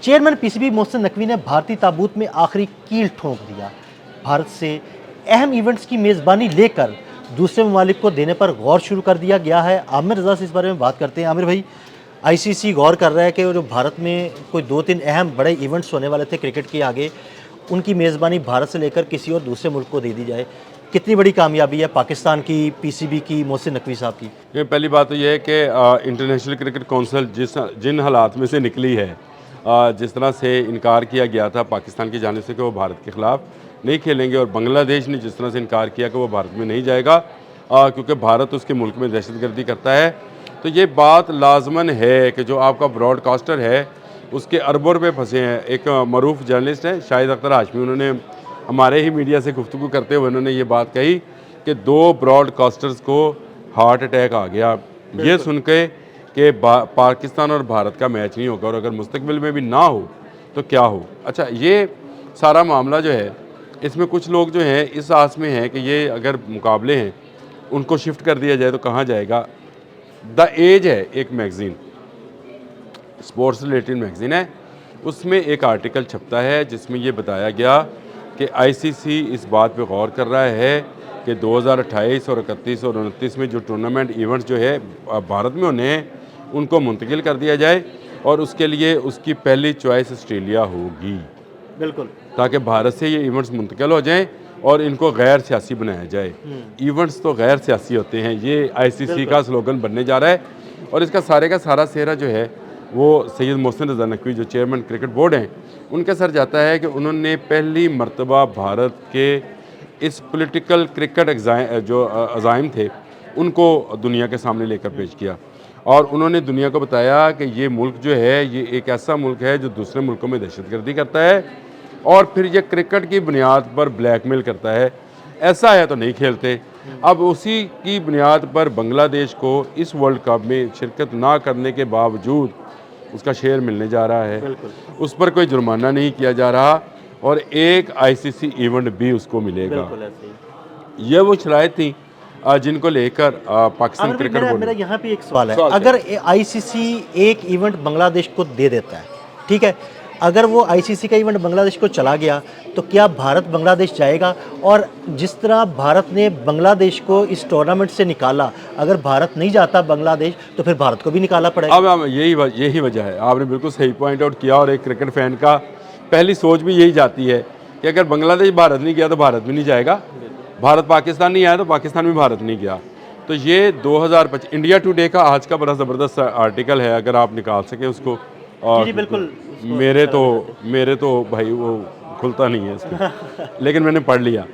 Chairman PCB Mohsin Naqvi ने भारतीय ताबूत में आखिरी कील ठोक दिया। भारत से अहम इवेंट्स की मेज़बानी लेकर दूसरे ममालिक को देने पर गौर शुरू कर दिया गया है। आमिर रज़ा से इस बारे में बात करते हैं। आमिर भाई, आईसीसी गौर कर रहा है कि जो भारत में कोई 2-3 अहम बड़े इवेंट्स होने वाले थे क्रिकेट के आगे, उनकी मेज़बानी भारत से लेकर किसी और दूसरे मुल्क को दे दी जाए। कितनी बड़ी कामयाबी है पाकिस्तान की, पीसीबी की, मोहसिन नकवी साहब की? ये पहली बात तो ये है कि इंटरनेशनल क्रिकेट काउंसिल जिन हालात में से निकली है, जिस तरह से इनकार किया गया था पाकिस्तान की जानिब से कि वो भारत के ख़िलाफ़ नहीं खेलेंगे, और बांग्लादेश ने जिस तरह से इनकार किया कि वो भारत में नहीं जाएगा क्योंकि भारत उसके मुल्क में दहशतगर्दी करता है, तो ये बात लाजमन है कि जो आपका ब्रॉडकास्टर है उसके अरबों रुपये फंसे हैं। एक मरूफ जर्नलिस्ट है शाहिद अख्तर हाशमी, उन्होंने हमारे ही मीडिया से गुफ्तगू करते हुए उन्होंने ये बात कही कि 2 ब्रॉडकास्टर्स को हार्ट अटैक आ गया ये सुन के कि पाकिस्तान और भारत का मैच नहीं होगा, और अगर मुस्तकबिल में भी ना हो तो क्या हो। अच्छा, ये सारा मामला जो है, इसमें कुछ लोग जो हैं इस आस में हैं कि ये अगर मुकाबले हैं उनको शिफ्ट कर दिया जाए तो कहाँ जाएगा। द एज है एक मैगज़ीन, स्पोर्ट्स रिलेटेड मैगज़ीन है, उसमें एक आर्टिकल छपता है जिसमें ये बताया गया कि आईसीसी इस बात पे गौर कर रहा है कि 2028 और 31 और 29 में जो टूर्नामेंट इवेंट्स जो है भारत में होने हैं उनको मुंतकिल कर दिया जाए, और उसके लिए उसकी पहली चॉइस ऑस्ट्रेलिया होगी। बिल्कुल, ताकि भारत से ये इवेंट्स मुंतकिल हो जाएं और इनको गैर सियासी बनाया जाए। इवेंट्स तो गैर सियासी होते हैं, ये आईसीसी का स्लोगन बनने जा रहा है, और इसका सारे का सारा सेहरा जो है वो सैयद मोहसिन रज़ा नकवी जो चेयरमैन क्रिकेट बोर्ड हैं उनके सर जाता है कि उन्होंने पहली मरतबा भारत के इस पॉलिटिकल क्रिकेट जो अज़ाइम थे उनको दुनिया के सामने लेकर पेश किया, और उन्होंने दुनिया को बताया कि ये मुल्क जो है ये एक ऐसा मुल्क है जो दूसरे मुल्कों में दहशतगर्दी करता है और फिर ये क्रिकेट की बुनियाद पर ब्लैकमेल करता है। ऐसा है तो नहीं खेलते। अब उसी की बुनियाद पर बांग्लादेश को इस वर्ल्ड कप में शिरकत ना करने के बावजूद उसका शेयर मिलने जा रहा है, उस पर कोई जुर्माना नहीं किया जा रहा, और एक आईसीसी इवेंट भी उसको मिलेगा। ये वो शराइत थी जिनको लेकर पाकिस्तान क्रिकेट बोर्ड। मेरा यहाँ पे एक सवाल है, अगर आईसीसी एक इवेंट बांग्लादेश को दे देता है, ठीक है, अगर वो आईसीसी का इवेंट बांग्लादेश को चला गया तो क्या भारत बांग्लादेश जाएगा? और जिस तरह भारत ने बांग्लादेश को इस टूर्नामेंट से निकाला, अगर भारत नहीं जाता बांग्लादेश तो फिर भारत को भी निकाला पड़ेगा। अब यही वजह है, आपने बिल्कुल सही पॉइंट आउट किया, और एक क्रिकेट फैन का पहली सोच भी यही जाती है कि अगर बांग्लादेश भारत नहीं गया तो भारत भी नहीं जाएगा, भारत पाकिस्तान नहीं आया तो पाकिस्तान भी भारत नहीं गया। तो ये 2025 इंडिया टुडे का आज का बड़ा ज़बरदस्त आर्टिकल है, अगर आप निकाल सकें उसको। और बिल्कुल, मेरे तो भाई वो खुलता नहीं है इसमें लेकिन मैंने पढ़ लिया।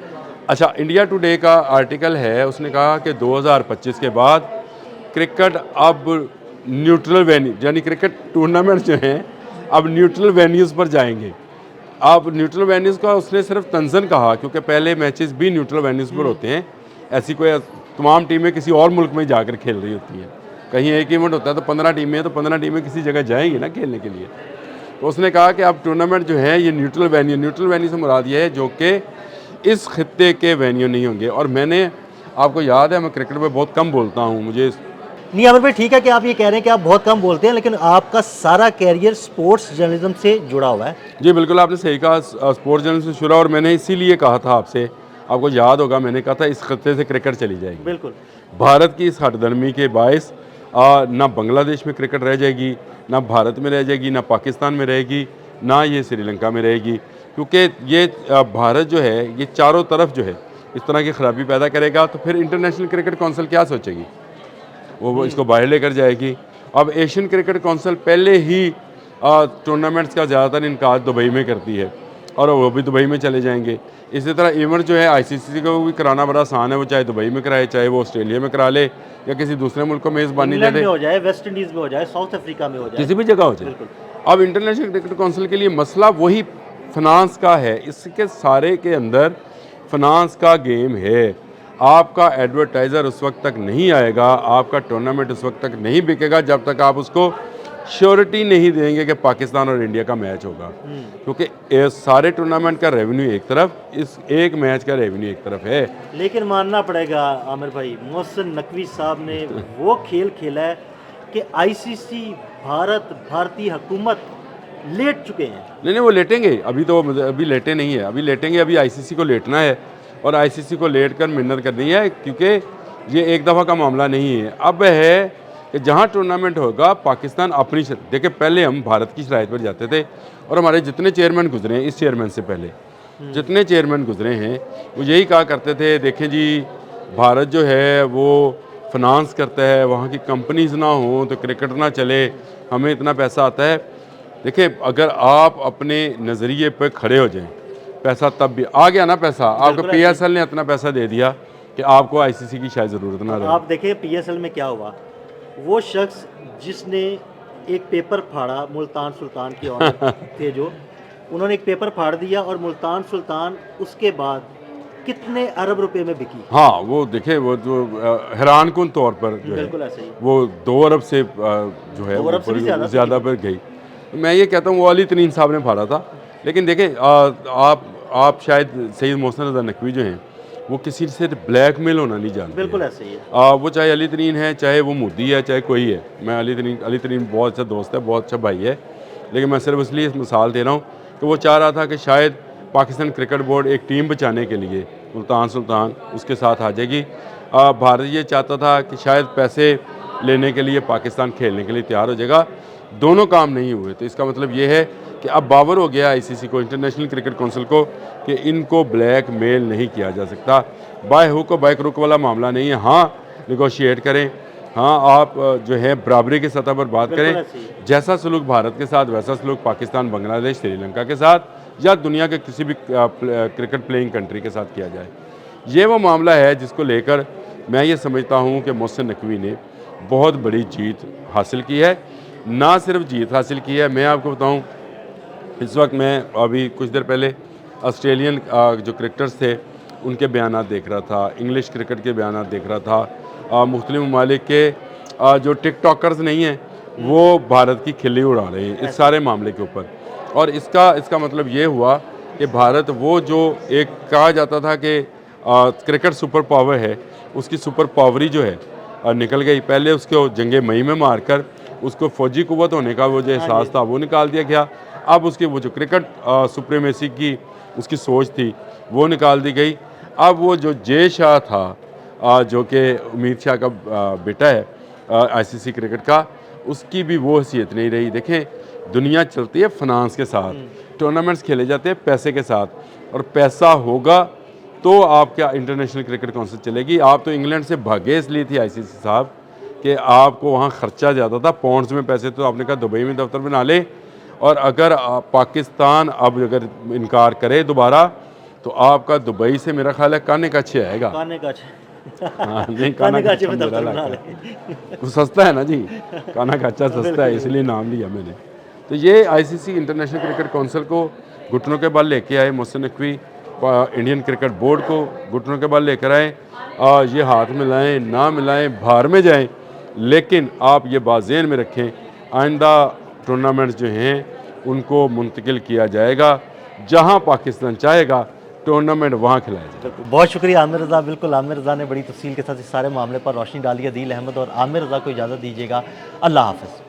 अच्छा, इंडिया टुडे का आर्टिकल है, उसने कहा कि 2025 के बाद क्रिकेट अब न्यूट्रल वेन्यू, यानी क्रिकेट टूर्नामेंट जो हैं अब न्यूट्रल वेन्यूज़ पर जाएंगे। अब न्यूट्रल वेन्यूज़ का उसने सिर्फ तंजन कहा, क्योंकि पहले मैचेस भी न्यूट्रल वेन्यूज़ पर होते हैं। ऐसी कोई तमाम टीमें किसी और मुल्क में जाकर खेल रही होती हैं, कहीं एक इवेंट होता है तो 15 टीमें हैं तो 15 टीमें किसी जगह जाएंगी ना खेलने के लिए। तो उसने कहा कि अब टूर्नामेंट जो है ये न्यूट्रल वेन्यू से मुराद ये है जो कि इस खित्ते के वेन्यू नहीं होंगे। और मैंने, आपको याद है मैं क्रिकेट पे बहुत कम बोलता हूँ, मुझे नहीं आमिर भाई, ठीक है कि आप ये कह रहे हैं कि आप बहुत कम बोलते हैं, लेकिन आपका सारा कैरियर स्पोर्ट्स जर्नलिज्म से जुड़ा हुआ है। जी बिल्कुल, आपने सही कहा, स्पोर्ट्स जर्नलिज्म से शुरू, और मैंने इसीलिए कहा था आपसे, आपको याद होगा मैंने कहा था इस खित्ते से क्रिकेट चली जाएगी। बिल्कुल, भारत की इस हटदर्मी के बायस ना बांग्लादेश में क्रिकेट रह जाएगी, ना भारत में रह जाएगी, ना पाकिस्तान में रहेगी, ना ये श्रीलंका में रहेगी, क्योंकि ये भारत जो है ये चारों तरफ जो है इस तरह की ख़राबी पैदा करेगा। तो फिर इंटरनेशनल क्रिकेट काउंसिल क्या सोचेगी, वो इसको बाहर लेकर जाएगी। अब एशियन क्रिकेट काउंसिल पहले ही टूर्नामेंट्स का ज़्यादातर इनकार दुबई में करती है, और वो भी दुबई में चले जाएंगे। इसी तरह इवेंट जो है आईसीसी को भी कराना बड़ा आसान है, वो चाहे दुबई में कराए, चाहे वो ऑस्ट्रेलिया में करा ले, या किसी दूसरे मुल्क को मेज़बानी दे दे, हो जाए, वेस्ट इंडीज़ में हो जाए, साउथ अफ्रीका में हो जाए, किसी भी जगह हो जाए। अब इंटरनेशनल क्रिकेट काउंसिल के लिए मसला वही फिनांस का है, इसके सारे के अंदर फिनांस का गेम है। आपका एडवर्टाइज़र उस वक्त तक नहीं आएगा, आपका टूर्नामेंट उस वक्त तक नहीं बिकेगा जब तक आप उसको श्योरिटी नहीं देंगे कि पाकिस्तान और इंडिया का मैच होगा, क्योंकि सारे टूर्नामेंट का रेवेन्यू एक तरफ, इस एक मैच का रेवेन्यू एक तरफ है। लेकिन मानना पड़ेगा आमिर भाई, मोहसिन नकवी साहब ने वो खेल खेला है कि आईसीसी, भारत, भारतीय हुकूमत लेट चुके हैं। नहीं नहीं, वो लेटेंगे, अभी तो अभी लेटे नहीं है, अभी लेटेंगे, अभी आईसीसी को लेटना है और आईसीसी को लेट कर मिन्नत करनी है, क्योंकि ये एक दफ़ा का मामला नहीं है। अब है कि जहाँ टूर्नामेंट होगा पाकिस्तान अपनी देखिए, पहले हम भारत की शराइत पर जाते थे और हमारे जितने चेयरमैन गुजरे हैं, इस चेयरमैन से पहले जितने चेयरमैन गुजरे हैं, वो यही कहा करते थे, देखें जी भारत जो है वो फाइनेंस करता है, वहाँ की कंपनीज ना हो तो क्रिकेट ना चले, हमें इतना पैसा आता है। देखिए, अगर आप अपने नज़रिए पर खड़े हो जाएं, पैसा तब भी आ गया ना, पैसा आपको पीएसएल ने इतना पैसा दे दिया कि आपको आईसीसी की शायद ज़रूरत ना रहे। आप देखिए पीएसएल में क्या हुआ, वो शख्स जिसने एक पेपर फाड़ा, मुल्तान सुल्तान की ऑनर थे जो, उन्होंने एक पेपर फाड़ दिया और मुल्तान सुल्तान उसके बाद कितने अरब रुपए में बिकी। हाँ, वो देखे, वो जो हैरानकुन तौर पर जो है बिल्कुल ऐसे ही, वो 2 अरब से जो है 2 अरब से भी ज़्यादा पर गई। मैं ये कहता हूँ वो अली तरीन साहब ने फाड़ा था। लेकिन देखें, आप शायद सैयद मोहसिन रज़ा नकवी जो हैं वो किसी से ब्लैकमेल होना नहीं जानते। बिल्कुल ऐसे ही है। वो चाहे अली तरीन है, चाहे वो मोदी है, चाहे कोई है। मैं अली तरीन बहुत अच्छा दोस्त है, बहुत अच्छा भाई है, लेकिन मैं सिर्फ इसलिए इस मिसाल दे रहा हूँ कि वो चाह रहा था कि शायद पाकिस्तान क्रिकेट बोर्ड एक टीम बचाने के लिए मुल्तान सुल्तान उसके साथ आ जाएगी। भारत ये चाहता था कि शायद पैसे लेने के लिए पाकिस्तान खेलने के लिए तैयार हो जाएगा। दोनों काम नहीं हुए, तो इसका मतलब ये है कि अब बावर हो गया आईसीसी को, इंटरनेशनल क्रिकेट काउंसिल को, कि इनको ब्लैक मेल नहीं किया जा सकता। बाय हुक और बाय क्रुक वाला मामला नहीं है। हाँ, निगोशिएट करें, हाँ आप जो है बराबरी की सतह पर बात करें, जैसा सलूक भारत के साथ वैसा सलूक पाकिस्तान, बांग्लादेश, श्रीलंका के साथ या दुनिया के किसी भी क्रिकेट प्लेइंग कंट्री के साथ किया जाए। ये वो मामला है जिसको लेकर मैं ये समझता हूँ कि मोहसिन नकवी ने बहुत बड़ी जीत हासिल की है। ना सिर्फ जीत हासिल की है, मैं आपको बताऊँ, इस वक्त मैं अभी कुछ देर पहले ऑस्ट्रेलियन जो क्रिकेटर्स थे उनके बयानात देख रहा था, इंग्लिश क्रिकेट के बयानात देख रहा था। मुख्तलिफ ममालिक के जो टिकटॉकर्स नहीं हैं वो भारत की खिल्ली उड़ा रहे हैं इस सारे मामले के ऊपर। और इसका मतलब ये हुआ कि भारत वो जो एक कहा जाता था कि क्रिकेट सुपर पावर है, उसकी सुपर पावरी जो है निकल गई। पहले उसको जंगे मई में मारकर उसको फौजी कुव्वत होने का वो जो एहसास था वो निकाल दिया गया। अब उसकी वो जो क्रिकेट सुप्रीमेसी की उसकी सोच थी वो निकाल दी गई। अब वो जो जय शाह था जो कि उम्मीद शाह का बेटा है आईसीसी क्रिकेट का, उसकी भी वो हैसियत नहीं रही। देखें, दुनिया चलती है फाइनेंस के साथ, टूर्नामेंट्स खेले जाते हैं पैसे के साथ, और पैसा होगा तो आपका इंटरनेशनल क्रिकेट काउंसिल चलेगी। आप तो इंग्लैंड से भागे इसलिए थी आईसीसी साहब कि आपको वहाँ ख़र्चा ज़्यादा था, पाउंड्स में पैसे, तो आपने कहा दुबई में दफ्तर बना ले। और अगर पाकिस्तान अब अगर इनकार करे दोबारा तो आपका दुबई से मेरा ख्याल है काने का अच्छे आएगा। हाँ नहीं, काना का वो सस्ता है ना जी, काना का अच्छा सस्ता है, इसलिए नाम लिया मैंने। तो ये आईसीसी इंटरनेशनल क्रिकेट काउंसिल को घुटनों के बल लेके आए, Mohsin Naqvi Indian cricket board को घुटनों के बल लेकर आए। ये हाथ मिलाएं ना मिलाएं, बाहर में जाएं, लेकिन आप ये बात ज़हन में रखें, आइंदा टूर्नामेंट्स जो हैं उनको मुंतकिल किया जाएगा, जहां पाकिस्तान चाहेगा टूर्नामेंट वहां खिलाया जाएगा। बहुत शुक्रिया आमिर रज़ा। बिल्कुल, आमिर रज़ा ने बड़ी तफसील के साथ इस सारे मामले पर रोशनी डाली है। अदील अहमद और आमिर रज़ा को इजाज़त दीजिएगा। अल्लाह हाफ़िज़।